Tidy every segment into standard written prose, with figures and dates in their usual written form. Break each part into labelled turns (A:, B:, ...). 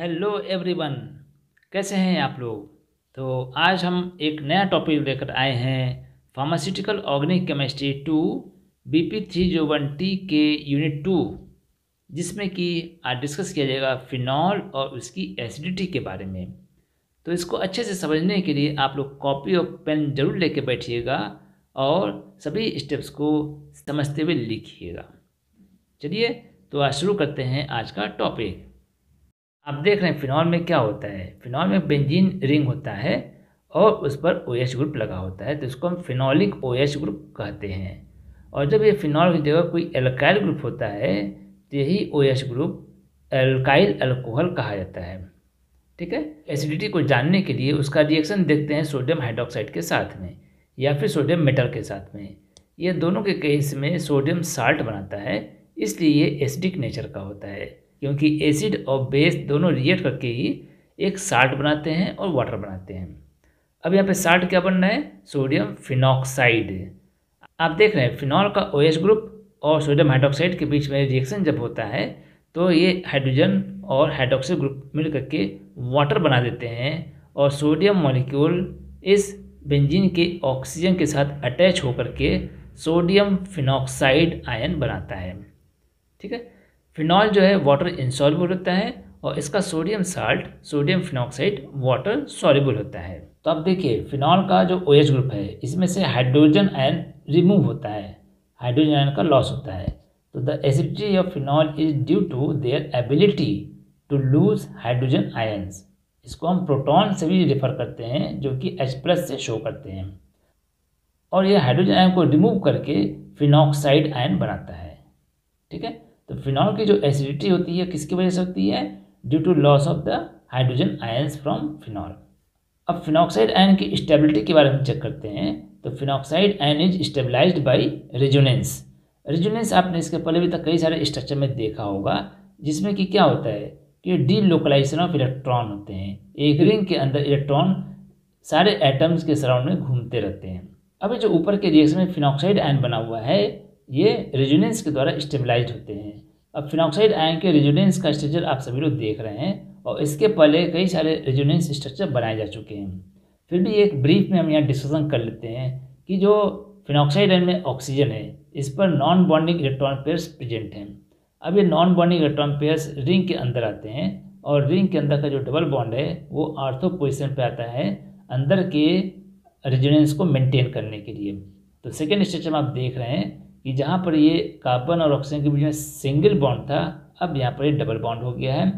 A: Hello everyone, कैसे हैं आप लोग। तो आज हम एक नया टॉपिक लेकर आए हैं, फार्मास्यूटिकल ऑर्गेनिक केमिस्ट्री 2 BP301T के यूनिट 2, जिसमें कि आज डिस्कस किया जाएगा फिनॉल और उसकी एसिडिटी के बारे में। तो इसको अच्छे से समझने के लिए आप लोग कॉपी और पेन जरूर लेके बैठिएगा और सभी स्टेप्स को समझते हुए लिखिएगा। चलिए तो आज शुरू करते हैं आज का टॉपिक। आप देख रहे हैं फिनॉल में क्या होता है। फिनॉल में बेंजीन रिंग होता है और उस पर OH ग्रुप लगा होता है, तो इसको हम फिनॉलिक OH ग्रुप कहते हैं। और जब ये फिनॉल की जगह कोई एल्काइल ग्रुप होता है तो यही OH ग्रुप एल्काइल अल्कोहल कहा जाता है। ठीक है। एसिडिटी को जानने के लिए उसका रिएक्शन देखते हैं सोडियम हाइड्रोक्साइड के साथ में या फिर सोडियम मेटल के साथ में। ये दोनों के केस में सोडियम साल्ट बनाता है, इसलिए ये एसिडिक नेचर का होता है, क्योंकि एसिड और बेस दोनों रिएक्ट करके ही एक साल्ट बनाते हैं और वाटर बनाते हैं। अब यहाँ पे साल्ट क्या बन रहा है, सोडियम फिनॉक्साइड। आप देख रहे हैं फिनॉल का OH ग्रुप और सोडियम हाइड्रोक्साइड के बीच में रिएक्शन जब होता है तो ये हाइड्रोजन और हाइड्रोक्साइड ग्रुप मिल करके वाटर बना देते हैं और सोडियम मॉलिक्यूल इस बेंजीन के ऑक्सीजन के साथ अटैच होकर के सोडियम फिनॉक्साइड आयन बनाता है। ठीक है। फिनॉल जो है वाटर इनसॉल्युबल होता है और इसका sodium salt sodium phenoxide water soluble होता है। तो अब देखिए फिनॉल का जो OH ग्रुप है इसमें से हाइड्रोजन आयन रिमूव होता है, हाइड्रोजन आयन का लॉस होता है। तो the acidity of phenol is due to their ability to lose hydrogen ions. इसको हम प्रोटॉन से भी रेफर करते हैं जो कि H+ से शो करते हैं, और ये हाइड्रोजन आयन को रिमूव करके फिनॉक्साइड आयन बनाता है। ठीक है। तो फिनॉल की जो एसिडिटी होती है किसकी वजह से होती है, due to loss of the hydrogen ions from phenol. अब फिनॉक्साइड आयन की स्टेबिलिटी के बारे में चेक करते हैं। तो phenoxide ion is stabilised by resonance. Resonance आपने इसके पहले भी तक कई सारे स्ट्रक्चर में देखा होगा, जिसमें कि क्या होता है कि डीलोकलाइजेशन ऑफ इलेक्ट्रॉन होते हैं। एक रिंग के अंदर इलेक्ट्रॉन सारे एटम्स के सराउंड में घूमते रहते हैं। अभी जो ऊपर के रिएक्शन में फिनॉक्साइड आयन बना हुआ है ये रेजोनेंस के द्वारा स्टेबलाइज्ड होते हैं। अब फिनॉक्साइड आयन के रेजोनेंस का स्ट्रक्चर आप सभी लोग देख रहे हैं और इसके पहले कई सारे रेजोनेंस स्ट्रक्चर बनाए जा चुके हैं। फिर भी एक ब्रीफ में हम यहाँ डिस्कशन कर लेते हैं कि जो फिनॉक्साइड आयन में ऑक्सीजन है इस पर non bonding electron pairs present हैं। अब ये non bonding electron pairs ring के अंदर आते हैं और रिंग के अंदर का जो डबल बॉन्ड है वो ऑर्थो पोजिशन पे आता है अंदर के रेजोनेंस को मेंटेन करने के लिए। तो सेकेंड स्ट्रक्चर में आप देख रहे हैं कि जहाँ पर ये कार्बन और ऑक्सीजन के बीच में सिंगल बॉन्ड था अब यहाँ पर ये डबल बॉन्ड हो गया है,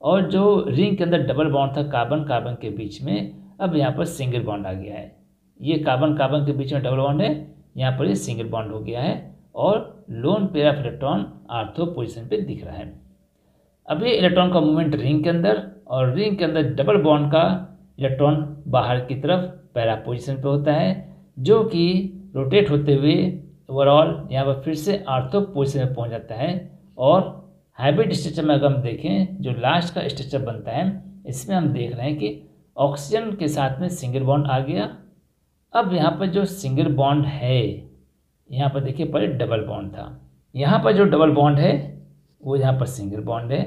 A: और जो रिंग के अंदर डबल बॉन्ड था कार्बन कार्बन के बीच में अब यहाँ पर सिंगल बॉन्ड आ गया है। ये कार्बन कार्बन के बीच में डबल बॉन्ड है, यहाँ पर ये सिंगल बॉन्ड हो गया है और lone pair of electron ortho position पे दिख रहा है। अब ये इलेक्ट्रॉन का मूवमेंट रिंग के अंदर और रिंग के अंदर डबल बॉन्ड का इलेक्ट्रॉन बाहर की तरफ पैरा पोजिशन पे होता है, जो कि रोटेट होते हुए ओवरऑल यहाँ पर फिर से आर्थो पोजिशन में पहुँच जाता है। और हाइब्रिड स्ट्रक्चर में अगर हम देखें जो लास्ट का स्ट्रक्चर बनता है इसमें हम देख रहे हैं कि ऑक्सीजन के साथ में सिंगल बॉन्ड आ गया। अब यहाँ पर जो सिंगल बॉन्ड है यहाँ पर देखिए पहले डबल बॉन्ड था, यहाँ पर जो डबल बॉन्ड है वो यहाँ पर सिंगल बॉन्ड है,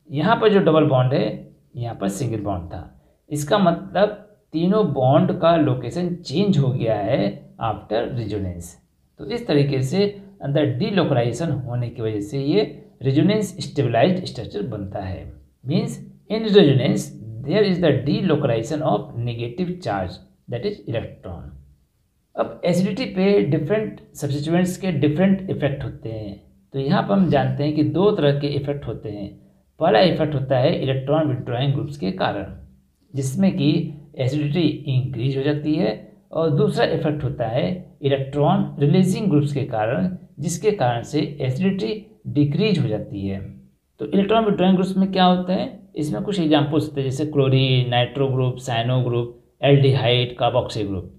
A: यहाँ पर जो डबल बॉन्ड है यहाँ पर सिंगल बॉन्ड था। इसका मतलब तीनों बॉन्ड का लोकेशन चेंज हो गया है आफ्टर रेजोनेंस। तो इस तरीके से अंदर डीलोकलाइजेशन होने की वजह से ये रेजोनेंस स्टेबलाइज्ड स्ट्रक्चर बनता है। Means in resonance there is the delocalisation of negative charge that is electron. अब एसिडिटी पे डिफरेंट सब्स्टिट्यूएंट्स के डिफरेंट इफेक्ट होते हैं। तो यहाँ पर हम जानते हैं कि दो तरह के इफेक्ट होते हैं। पहला इफेक्ट होता है इलेक्ट्रॉन विड्रॉइंग ग्रुप्स के कारण, जिसमें कि एसिडिटी इंक्रीज हो जाती है, और दूसरा इफेक्ट होता है इलेक्ट्रॉन रिलीजिंग ग्रुप्स के कारण, जिसके कारण से एसिडिटी डिक्रीज हो जाती है। तो इलेक्ट्रॉन विड्रॉइंग ग्रुप्स में क्या होता है, इसमें कुछ एग्जाम्पल्स होते हैं जैसे chlorine, nitro group, cyano group, aldehyde, carboxy group.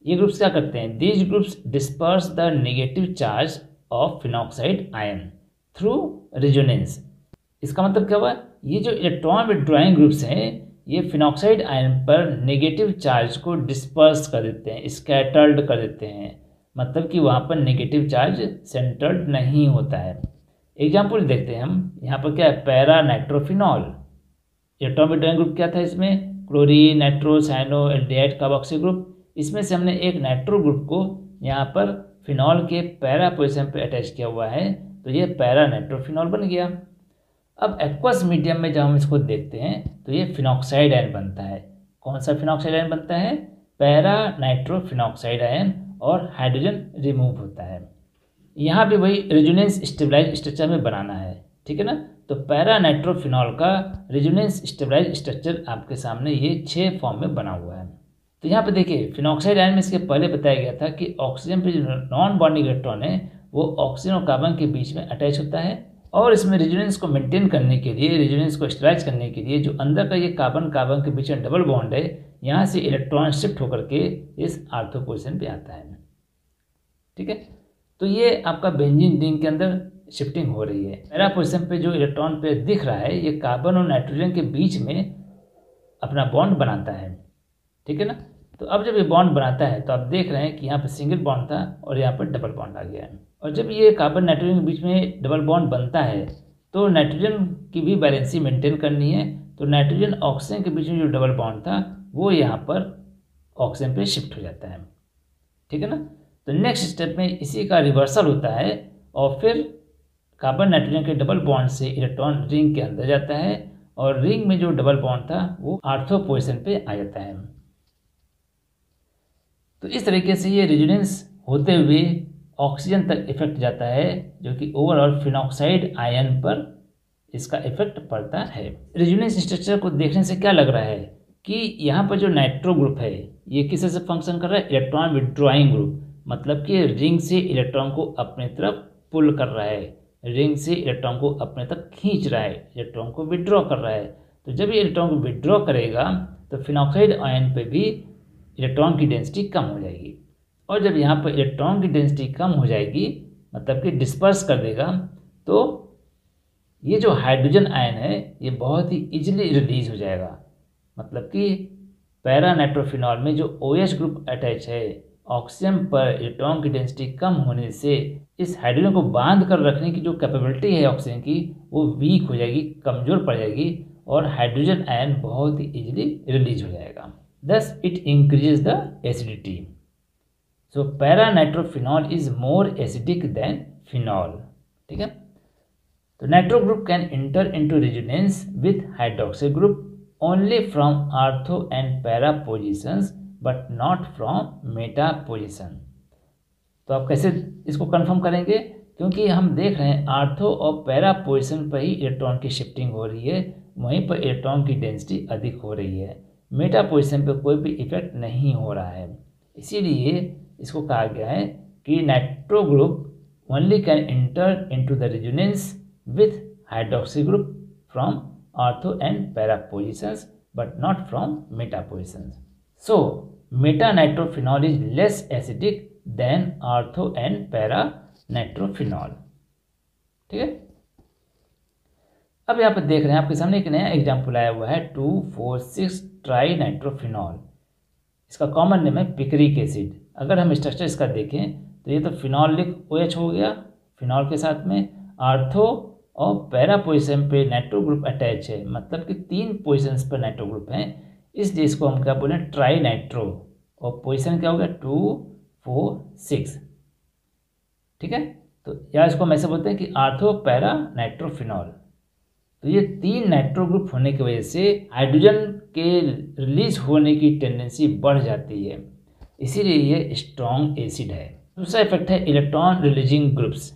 A: ये ग्रुप्स क्या करते हैं, these groups disperse the negative charge of phenoxide ion through resonance. इसका मतलब क्या हुआ, ये जो इलेक्ट्रॉन विड्रॉइंग ग्रुप्स हैं ये फिनॉक्साइड आयन पर नेगेटिव चार्ज को डिस्पर्स कर देते हैं, स्कैटर्ड कर देते हैं। मतलब कि वहाँ पर नेगेटिव चार्ज सेंटर्ड नहीं होता है। एग्जाम्पल देखते हैं हम, यहाँ पर क्या है, para nitrophenol. Electron withdrawing group क्या था इसमें, chlorine, nitro, cyano, aldehyde, carboxy group. इसमें से हमने एक नाइट्रो ग्रुप को यहाँ पर फिनॉल के पैरा पोजीशन पे अटैच किया हुआ है, तो ये पैरा नाइट्रोफिनॉल बन गया। अब एक्वस मीडियम में जब हम इसको देखते हैं तो ये फिनॉक्साइड आयन बनता है। कौन सा फिनॉक्साइड आयन बनता है, पैरा नाइट्रोफिनॉक्साइड आयन, और हाइड्रोजन रिमूव होता है। यहाँ भी वही रेजोनेंस स्टेबलाइज स्ट्रक्चर में बनाना है, ठीक है ना। तो पैरा नाइट्रोफिनॉल का रेजोनेंस स्टेबलाइज स्ट्रक्चर आपके सामने ये 6 फॉर्म में बना हुआ है। तो यहाँ पे देखिए फिनॉक्साइड आयन में इसके पहले बताया गया था कि ऑक्सीजन पे जो नॉन बॉन्डिंग इलेक्ट्रॉन है वो ऑक्सीजन और कार्बन के बीच में अटैच होता है, और इसमें रेजोनेंस को मेंटेन करने के लिए, रेजोनेंस को स्टेबलाइज करने के लिए जो अंदर का ये कार्बन कार्बन के बीच में डबल बॉन्ड है, यहाँ से इलेक्ट्रॉन शिफ्ट होकर के इस आर्थो पोजीशन पे आता है, ठीक है। तो ये आपका बेंजीन रिंग के अंदर शिफ्टिंग हो रही है। पैरा पोजीशन पे जो इलेक्ट्रॉन पे दिख रहा है ये कार्बन और नाइट्रोजन के बीच में अपना बॉन्ड बनाता है, ठीक है ना। तो अब जब ये बॉन्ड बनाता है तो आप देख रहे हैं कि यहाँ पर सिंगल बॉन्ड था और यहाँ पर डबल बॉन्ड आ गया है। और जब ये कार्बन नाइट्रोजन के बीच में डबल बॉन्ड बनता है तो नाइट्रोजन की भी बैलेंसी मेंटेन करनी है, तो नाइट्रोजन ऑक्सीजन के बीच में जो डबल बॉन्ड था वो यहाँ पर ऑक्सीजन पे शिफ्ट हो जाता है, ठीक है ना। तो नेक्स्ट स्टेप में इसी का रिवर्सल होता है और फिर कार्बन नाइट्रोजन के डबल बॉन्ड से इलेक्ट्रॉन रिंग के अंदर जाता है और रिंग में जो डबल बॉन्ड था वो आर्थो पोजीशन पे आ जाता है। तो इस तरीके से ये रेजोनेंस होते हुए ऑक्सीजन तक इफेक्ट जाता है, जो कि ओवरऑल फिनॉक्साइड आयन पर इसका इफेक्ट पड़ता है। रेजोनेंस स्ट्रक्चर को देखने से क्या लग रहा है कि यहाँ पर जो नाइट्रो ग्रुप है ये किस तरह से फंक्शन कर रहा है, इलेक्ट्रॉन विड्रॉइंग ग्रुप, मतलब कि रिंग से इलेक्ट्रॉन को अपने तरफ पुल कर रहा है, रिंग से इलेक्ट्रॉन को अपने तक खींच रहा है, इलेक्ट्रॉन को विड्रॉ कर रहा है। तो जब ये इलेक्ट्रॉन को विड्रॉ करेगा तो फिनॉक्साइड आयन पे भी इलेक्ट्रॉन की डेंसिटी कम हो जाएगी, और जब यहाँ पर इलेक्ट्रॉन की डेंसिटी कम हो जाएगी मतलब कि डिस्पर्स कर देगा, तो ये जो हाइड्रोजन आयन है ये बहुत ही इजीली रिलीज हो जाएगा। मतलब कि पैरा नाइट्रोफिनॉल में जो OH ग्रुप अटैच है, ऑक्सीजन पर इलेक्ट्रॉन की डेंसिटी कम होने से इस हाइड्रोजन को बांध कर रखने की जो कैपेबिलिटी है ऑक्सीजन की वो वीक हो जाएगी, कमज़ोर पड़ जाएगी, और हाइड्रोजन आयन बहुत ही इजीली रिलीज हो जाएगा। Thus it increases the acidity. So para-nitrophenol is more acidic than phenol. ठीक है। तो nitro group can inter into resonance with hydroxy group only from ortho and para positions but not from Meta position. तो आप कैसे इसको confirm करेंगे, क्योंकि हम देख रहे हैं आर्थो और पैरा पोजिशन पर ही इलेक्ट्रॉन की शिफ्टिंग हो रही है, वहीं पर इलेक्ट्रॉन की डेंसिटी अधिक हो रही है, मेटा पोजीशन पे कोई भी इफेक्ट नहीं हो रहा है। इसीलिए इसको कहा गया है कि nitro group only can inter into the resonance with hydroxy group from ortho and para positions but not from Meta positions. So Meta nitrophenol is less acidic then ortho and para nitrophenol, ठीक है। अब यहाँ पर देख रहे हैं आपके सामने एक नया एग्जाम्पल आया हुआ है 2,4,6 ट्राई नाइट्रोफिनॉल। इसका कॉमन नेम है पिक्रिक एसिड। अगर हम स्ट्रक्चर इसका देखें तो ये तो फिनॉलिक OH हो गया, फिनॉल के साथ में आर्थो और पैरा पोजीशन पे नाइट्रो ग्रुप अटैच है, मतलब कि 3 पोजीशंस पर नाइट्रो ग्रुप हैं, इसलिए इसको हम क्या बोले ट्राई नाइट्रो, और पोजीशन क्या हो गया 2, 4, 6, ठीक है। तो या इसको हम ऐसे बोलते हैं कि आर्थो पैरा नाइट्रोफिनॉल। तो ये 3 नाइट्रो ग्रुप होने की वजह से हाइड्रोजन के रिलीज होने की टेंडेंसी बढ़ जाती है, इसीलिए ये स्ट्रॉन्ग एसिड है। दूसरा इफेक्ट है इलेक्ट्रॉन रिलीजिंग ग्रुप्स।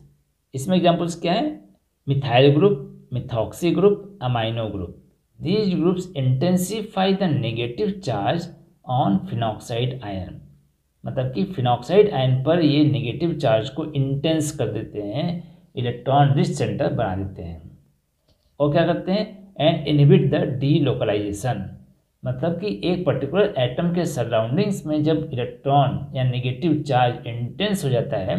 A: इसमें एग्जांपल्स क्या है, methyl group, methoxy group, amino group. These groups intensify the negative charge on phenoxide ion, मतलब कि फिनॉक्साइड आयन पर ये नेगेटिव चार्ज को इंटेंस कर देते हैं, इलेक्ट्रॉन रिच सेंटर बना देते हैं, और क्या करते हैं एंड इनहिबिट द डीलोकलाइजेशन, मतलब कि एक पर्टिकुलर एटम के सराउंडिंग्स में जब इलेक्ट्रॉन या नेगेटिव चार्ज इंटेंस हो जाता है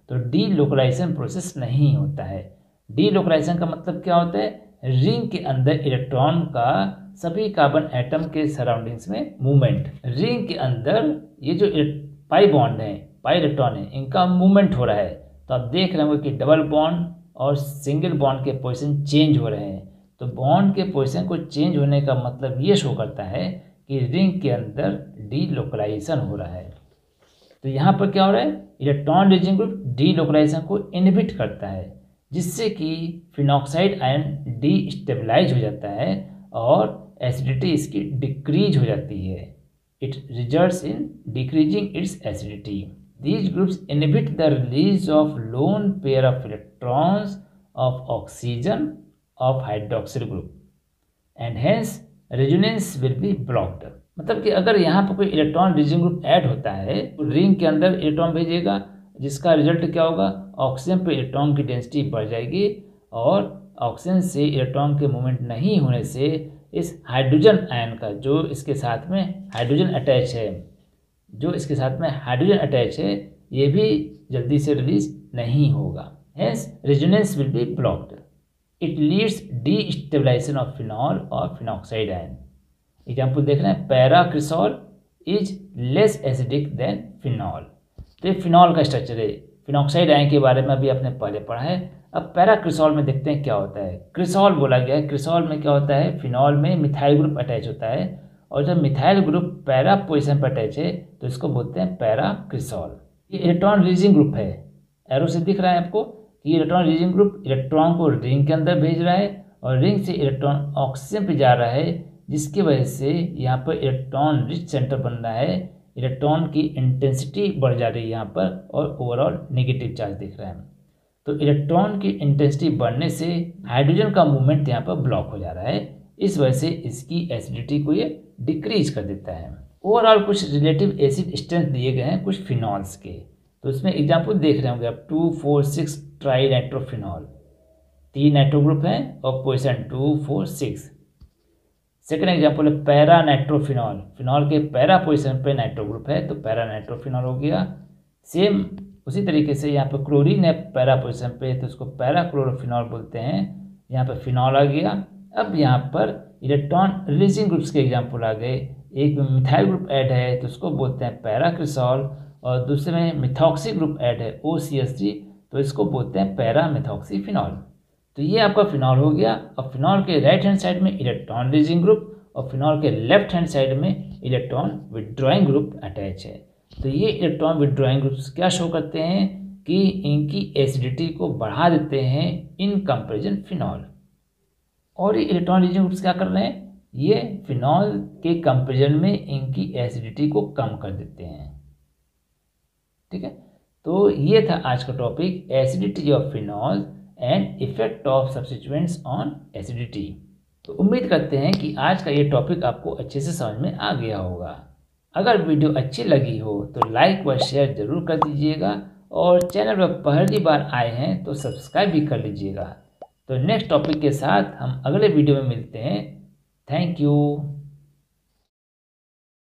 A: तो डीलोकलाइजेशन प्रोसेस नहीं होता है। डीलोकलाइजेशन का मतलब क्या होता है, रिंग के अंदर इलेक्ट्रॉन का सभी कार्बन एटम के सराउंडिंग्स में मूवमेंट, रिंग के अंदर ये जो पाई बॉन्ड है, पाई इलेक्ट्रॉन है, इनका मूवमेंट हो रहा है। तो आप देख रहे होंगे कि डबल बॉन्ड और सिंगल बॉन्ड के पोजीशन चेंज हो रहे हैं, तो बॉन्ड के पोजीशन को चेंज होने का मतलब ये शो करता है कि रिंग के अंदर डीलोकलाइजेशन हो रहा है। तो यहाँ पर क्या हो रहा है, इलेक्ट्रॉन रिलीजिंग ग्रुप डीलोकलाइजेशन को इनहिबिट करता है, जिससे कि फिनॉक्साइड आयन डीस्टेबलाइज हो जाता है और एसिडिटी इसकी डिक्रीज हो जाती है। It results in decreasing it's acidity. These groups inhibit the release of lone pair of electrons of oxygen of hydroxyl group and hence resonance will be blocked। मतलब कि अगर यहाँ पर कोई इलेक्ट्रॉन रिलीजिंग ग्रुप ऐड होता है तो ring के अंदर इलेक्ट्रॉन भेजेगा, जिसका रिजल्ट क्या होगा, ऑक्सीजन पे इलेक्ट्रॉन की डेंसिटी बढ़ जाएगी और ऑक्सीजन से इलेक्ट्रॉन के मूवमेंट नहीं होने से इस हाइड्रोजन आयन का जो इसके साथ में हाइड्रोजन अटैच है ये भी जल्दी से रिलीज नहीं होगा। Hence resonance will be blocked. It leads destabilization of phenol और फिनॉक्साइड आयन। एग्जाम्पल देख रहे हैं, paracresol is less acidic than phenol. तो ये फिनॉल का स्ट्रक्चर है। फिनॉक्साइड आयन के बारे में अभी आपने पहले पढ़ा है। अब पैराक्रिसॉल में देखते हैं क्या होता है। क्रिसॉल बोला गया है, क्रिसॉल में क्या होता है, फिनॉल में मिथाइल ग्रुप अटैच होता है और जब मिथाइल ग्रुप पैरा पोजीशन पर अटैच है तो इसको बोलते हैं पैराक्रिसॉल। ये इलेक्ट्रॉन रिलीजिंग ग्रुप है। एरो से दिख रहा है आपको कि इलेक्ट्रॉन रिलीजिंग ग्रुप इलेक्ट्रॉन को रिंग के अंदर भेज रहा है और रिंग से इलेक्ट्रॉन ऑक्सीजन पे जा रहा है, जिसकी वजह से यहाँ पर इलेक्ट्रॉन रिच सेंटर बन रहा है। इलेक्ट्रॉन की इंटेंसिटी बढ़ जा रही है यहाँ पर और ओवरऑल नेगेटिव चार्ज दिख रहा है। तो इलेक्ट्रॉन की इंटेंसिटी बढ़ने से हाइड्रोजन का मूवमेंट यहाँ पर ब्लॉक हो जा रहा है। इस वजह से इसकी एसिडिटी को ये डिक्रीज कर देता है। ओवरऑल कुछ रिलेटिव एसिड स्ट्रेंथ दिए गए हैं कुछ फिनॉल्स के। तो इसमें एग्जाम्पल देख रहे होंगे आप, 2,4,6 ट्राई नाइट्रोफिनॉल। 3 नाइट्रो ग्रुप हैं और पोजीशन 2,4,6। सेकेंड एग्जाम्पल है पैरा नाइट्रोफिनॉल। फिनॉल के पैरा पोजीशन पे नाइट्रो ग्रुप है तो पैरा नाइट्रोफिनॉल हो गया। सेम उसी तरीके से यहाँ पर क्लोरीन है पैरा पोजीशन पे तो उसको पैरा क्लोरोफिनॉल बोलते हैं। यहाँ पर फिनॉल आ गया। अब यहाँ पर इलेक्ट्रॉन रिलीजिंग ग्रुप्स के एग्जाम्पल आ गए। एक में मिथाइल ग्रुप ऐड है तो उसको बोलते हैं पैराक्रिसॉल और दूसरे में मिथॉक्सी ग्रुप ऐड है OCH3 तो इसको बोलते हैं पैरा मिथॉक्सीफिनॉल। तो ये आपका फिनॉल हो गया। और फिनॉल के राइट हैंड साइड में इलेक्ट्रॉन रिलीजिंग ग्रुप और फिनॉल के लेफ्ट हैंड साइड में इलेक्ट्रॉन विथड्रॉइंग ग्रुप अटैच है। तो ये इलेक्ट्रॉन विथड्रॉइंग ग्रुप्स क्या शो करते हैं कि इनकी एसिडिटी को बढ़ा देते हैं इन कंपेरिजन फिनॉल। और ये इलेक्ट्रॉन रिलीजिंग ग्रुप्स क्या कर रहे हैं, ये फिनॉल के कंपेरिजन में इनकी एसिडिटी को कम कर देते हैं। ठीक है, तो ये था आज का topic, acidity of phenol and effect of substituents on acidity. तो उम्मीद करते हैं कि आज का ये टॉपिक आपको अच्छे से समझ में आ गया होगा। अगर वीडियो अच्छी लगी हो तो लाइक व शेयर जरूर कर दीजिएगा और चैनल पर पहली बार आए हैं तो सब्सक्राइब भी कर लीजिएगा। तो नेक्स्ट टॉपिक के साथ हम अगले वीडियो में मिलते हैं। Thank you.